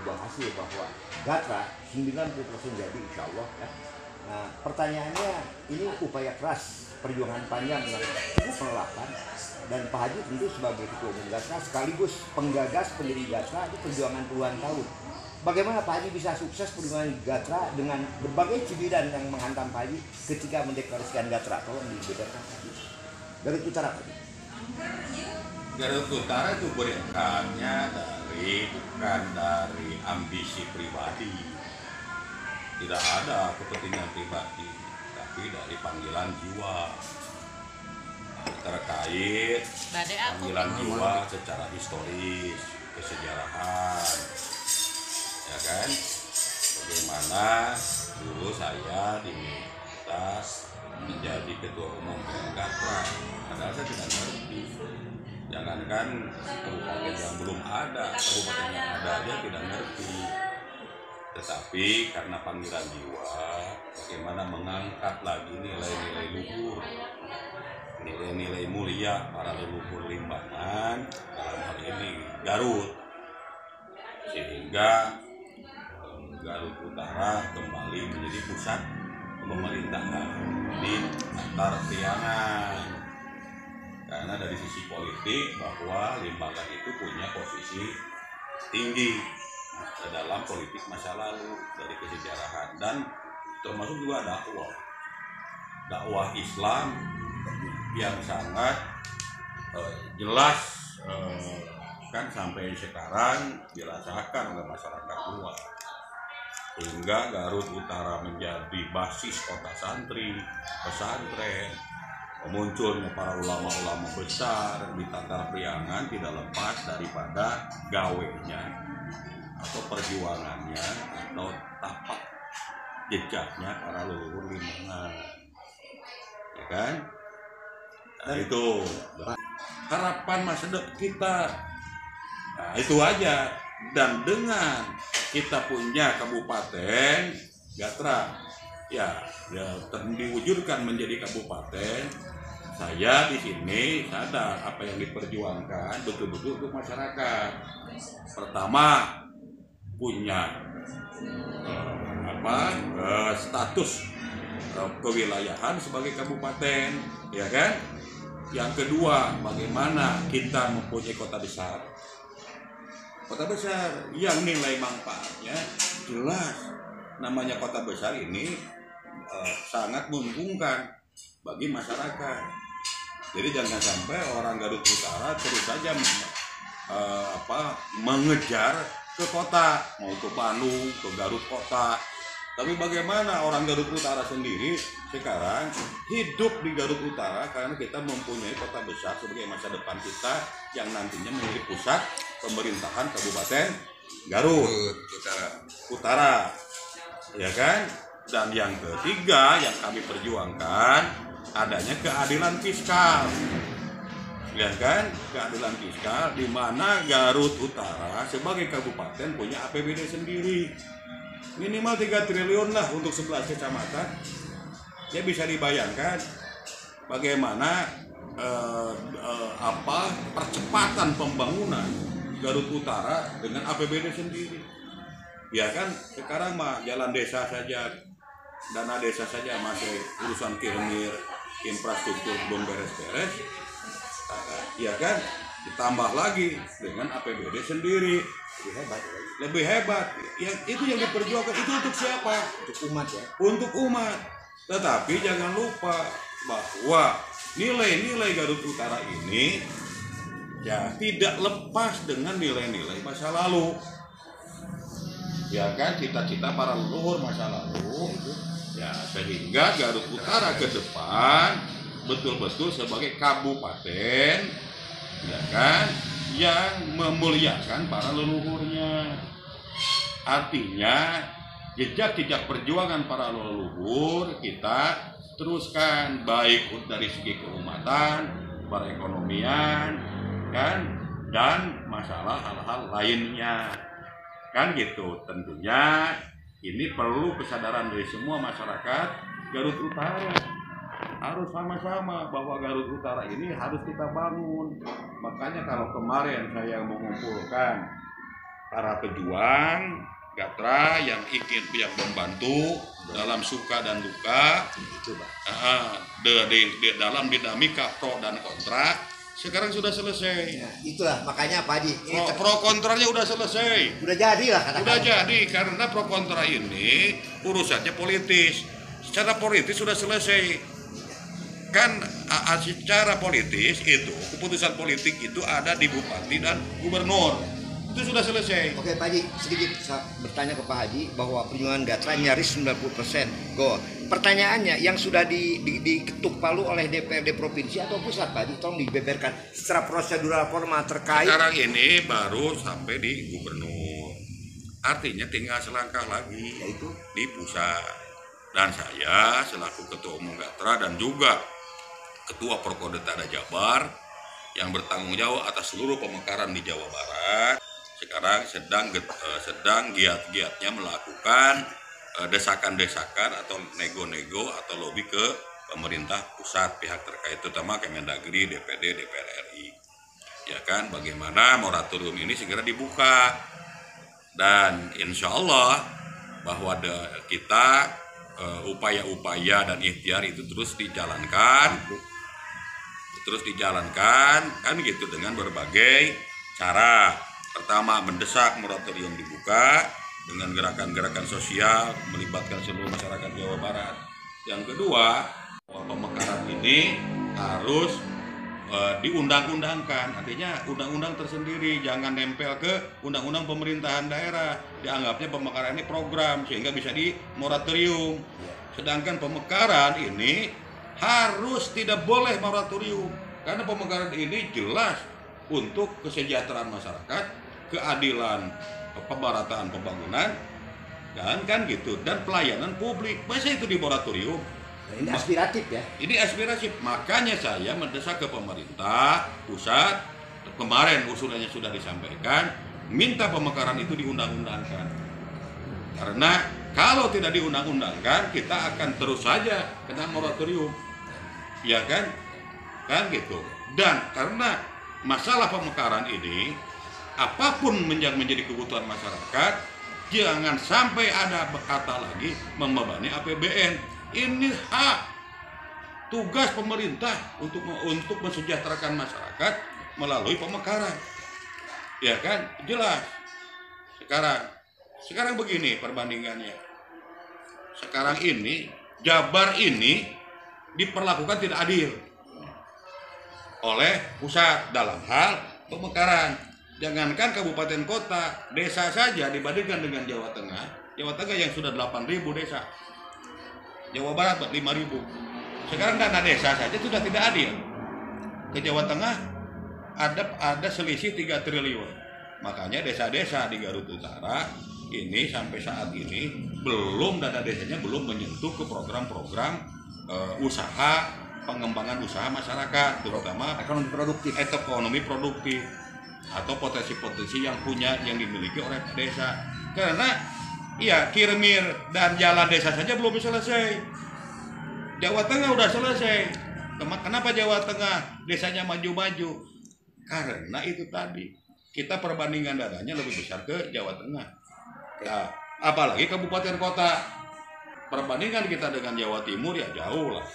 sebuah hasil bahwa Gatra 90% jadi insya Allah ya. Nah pertanyaannya, ini upaya keras perjuangan panjang yang cukup melelahkan, dan Pak Haji tentu sebagai ketua umum Gatra sekaligus penggagas pendiri Gatra itu perjuangan puluhan tahun. Bagaimana Pak Haji bisa sukses perjuangan Gatra dengan berbagai cibiran yang menghantam Pak Haji ketika mendeklarasikan Gatra? Tolong dibedakan Pak Haji. Garut Utara Pak Haji. Garut Utara itu berangkatnya bukan dari ambisi pribadi, tidak ada kepentingan pribadi, tapi dari panggilan jiwa terkait panggilan jiwa secara historis, kesejarahan, ya kan? Bagaimana dulu saya diminta menjadi ketua umum Gatra, padahal saya tidak ngerti. Jangankan kabupaten yang belum ada, kabupaten yang ada aja tidak ngerti. Tetapi karena panggilan jiwa, bagaimana mengangkat lagi nilai-nilai luhur, nilai-nilai mulia para leluhur Limbangan, dalam hal ini Garut, sehingga Garut Utara kembali menjadi pusat pemerintahan di Antar Priangan. Karena dari sisi politik bahwa Limbangan itu punya posisi tinggi dalam politik masa lalu dari kesejarahan, dan termasuk juga dakwah Islam yang sangat jelas, kan sampai sekarang dirasakan oleh masyarakat luas, sehingga Garut Utara menjadi basis kota santri, pesantren. Munculnya para ulama-ulama besar di Tatar Priangan tidak lepas daripada gawenya atau perjuangannya atau tapak jejaknya para leluhur Limbangan, ya kan? Nah, itu harapan masa depan kita. Nah, itu aja. Dan dengan kita punya kabupaten Gatra, ya diwujudkan menjadi kabupaten. Saya di sini sadar apa yang diperjuangkan betul-betul untuk masyarakat. Pertama, punya status kewilayahan sebagai kabupaten, ya kan? Yang kedua, bagaimana kita mempunyai kota besar yang nilai manfaatnya jelas. Namanya kota besar ini sangat menguntungkan bagi masyarakat. Jadi jangan sampai orang Garut Utara terus saja mengejar ke kota, mau ke Bandung, ke Garut kota. Tapi bagaimana orang Garut Utara sendiri sekarang hidup di Garut Utara karena kita mempunyai kota besar sebagai masa depan kita yang nantinya menjadi pusat pemerintahan Kabupaten Garut Utara, ya kan? Dan yang ketiga yang kami perjuangkan adanya keadilan fiskal, ya kan? Keadilan fiskal di mana Garut Utara sebagai kabupaten punya APBD sendiri minimal 3 triliun lah untuk 11 kecamatan. Ya bisa dibayangkan bagaimana percepatan pembangunan Garut Utara dengan APBD sendiri. Ya kan, sekarang mah jalan desa saja, dana desa saja masih urusan kirmir, infrastruktur belum beres-beres, ya kan? Ditambah lagi dengan APBD sendiri, lebih hebat. Yang itu yang diperjuangkan itu untuk siapa? Untuk umat ya. Untuk umat. Tetapi jangan lupa bahwa nilai-nilai Garut Utara ini ya tidak lepas dengan nilai-nilai masa lalu. Ya kan, cita-cita para leluhur masa lalu. Ya, sehingga Garut Utara ke depan betul-betul sebagai kabupaten, ya kan, yang memuliakan para leluhurnya. Artinya jejak-jejak perjuangan para leluhur kita teruskan, baik dari segi keumatan, perekonomian, kan, dan masalah hal-hal lainnya, kan gitu. Tentunya ini perlu kesadaran dari semua masyarakat Garut Utara. Harus sama-sama bahwa Garut Utara ini harus kita bangun. Makanya kalau kemarin saya mengumpulkan para pejuang Gatra yang membantu dalam suka dan duka, Itu, Pak. dalam dinamika pro dan kontra, sekarang sudah selesai. Ya, itulah makanya Pak Haji, ini Pro kontranya udah selesai. udah jadi lah katakan. Udah jadi, karena pro kontra ini urusannya politis. Secara politis sudah selesai. Kan secara politis itu, keputusan politik itu ada di bupati dan gubernur. Itu sudah selesai. Oke Pak Haji, sedikit saya bertanya ke Pak Haji bahwa perjuangan Gatra nyaris 90% go. Pertanyaannya, yang sudah diketuk palu oleh DPRD provinsi atau pusat Pak Haji, tolong dibeberkan secara prosedural formal terkait. Sekarang ini baru sampai di gubernur. Artinya tinggal selangkah lagi, Yaitu? di pusat. Dan saya selaku ketua umum Gatra dan juga ketua Prokodetada Jabar yang bertanggung jawab atas seluruh pemekaran di Jawa Barat, sekarang sedang giat-giatnya melakukan desakan-desakan atau nego-nego atau lobby ke pemerintah pusat, pihak terkait, terutama Kemendagri, DPD, DPR RI. Ya kan, bagaimana moratorium ini segera dibuka. Dan insya Allah bahwa kita upaya-upaya dan ikhtiar itu terus dijalankan kan gitu, dengan berbagai cara. Pertama, mendesak moratorium dibuka dengan gerakan-gerakan sosial melibatkan seluruh masyarakat Jawa Barat. Yang kedua, pemekaran ini harus diundang-undangkan, artinya undang-undang tersendiri, jangan nempel ke undang-undang pemerintahan daerah. Dianggapnya pemekaran ini program sehingga bisa di moratorium. Sedangkan pemekaran ini harus tidak boleh moratorium, karena pemekaran ini jelas untuk kesejahteraan masyarakat, keadilan pemerataan pembangunan, kan gitu, dan pelayanan publik. Masa itu di moratorium? Nah, ini aspiratif ya. Ini aspirasi, makanya saya mendesak ke pemerintah pusat. Kemarin usulannya sudah disampaikan, minta pemekaran itu diundang-undangkan. Karena kalau tidak diundang-undangkan, kita akan terus saja kena moratorium, ya kan? Kan gitu. Dan karena masalah pemekaran ini, apapun yang menjadi kebutuhan masyarakat, jangan sampai ada kata lagi membebani APBN. Ini hak, tugas pemerintah untuk mensejahterakan masyarakat melalui pemekaran, ya kan, jelas. Sekarang begini perbandingannya. Sekarang ini Jabar ini diperlakukan tidak adil oleh pusat dalam hal pemekaran. Jangankan kabupaten kota, desa saja dibandingkan dengan Jawa Tengah yang sudah 8.000 desa, Jawa Barat 5.000. Sekarang dana desa saja sudah tidak adil. Ke Jawa Tengah ada selisih 3 triliun. Makanya desa-desa di Garut Utara ini sampai saat ini dana desanya belum menyentuh ke program-program usaha, pengembangan usaha masyarakat, terutama ekonomi produktif atau potensi-potensi yang dimiliki oleh desa. Karena ya kirmir dan jalan desa saja belum selesai. Jawa Tengah udah selesai. Kenapa Jawa Tengah desanya maju-maju? Karena itu tadi, kita perbandingan dananya lebih besar ke Jawa Tengah. Ya, apalagi kabupaten kota. Perbandingan kita dengan Jawa Timur ya jauh lah.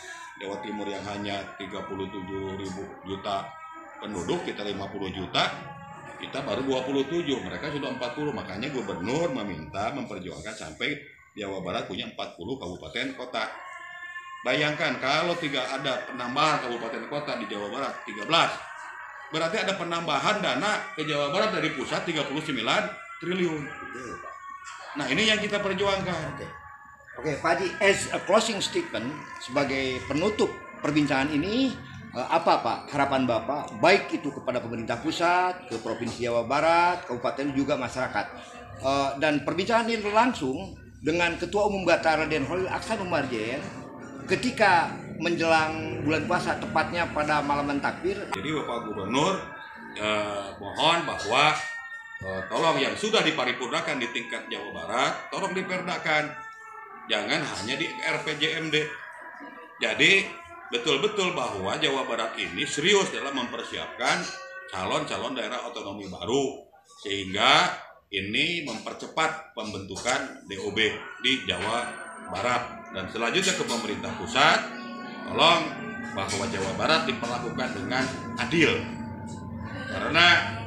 Jawa Timur yang hanya 37.000 juta penduduk, kita 50 juta, kita baru 27, mereka sudah 40. Makanya gubernur meminta memperjuangkan sampai Jawa Barat punya 40 kabupaten kota. Bayangkan kalau ada penambahan kabupaten kota di Jawa Barat 13, berarti ada penambahan dana ke Jawa Barat dari pusat 39 triliun. Nah, ini yang kita perjuangkan. Oke, Pak Haji, as a closing statement sebagai penutup perbincangan ini, apa Pak harapan Bapak, baik itu kepada pemerintah pusat, ke Provinsi Jawa Barat, kabupaten juga masyarakat. Dan perbincangan ini berlangsung dengan Ketua Umum Gatra Raden Holil Aksan Umarjen ketika menjelang bulan puasa, tepatnya pada malam takbir. Jadi Bapak Gubernur mohon bahwa tolong yang sudah diparipurnakan di tingkat Jawa Barat, tolong diperdakan. Jangan hanya di RPJMD. Jadi betul-betul bahwa Jawa Barat ini serius dalam mempersiapkan calon-calon daerah otonomi baru, sehingga ini mempercepat pembentukan DOB di Jawa Barat. Dan selanjutnya ke pemerintah pusat, tolong bahwa Jawa Barat diperlakukan dengan adil. Karena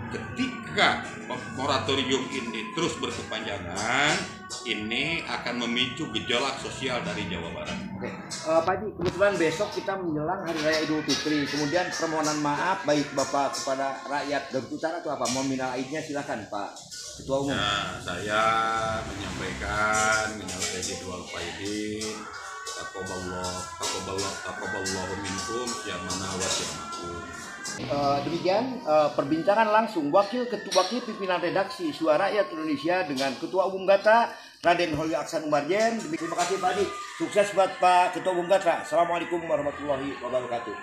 ketika moratorium ini terus berkepanjangan, ini akan memicu gejolak sosial dari Jawa Barat. Oke, Pak Haji, kebetulan besok kita menjelang Hari Raya Idul Fitri. Kemudian permohonan maaf baik Bapak kepada rakyat Garut Utara atau apa? Mohon minal aidnya silakan Pak Ketua Umum. Nah, saya menyampaikan minal aidin wal faidin, taqabbalallahu minkum syamana wa syamakum. Demikian perbincangan langsung wakil pimpinan redaksi Suara Rakyat Indonesia dengan Ketua Umum Gatra Raden Holil Aksan Umarjen. Terima kasih Pak Haji. Sukses buat Pak Ketua Umum Gatra. Assalamualaikum warahmatullahi wabarakatuh.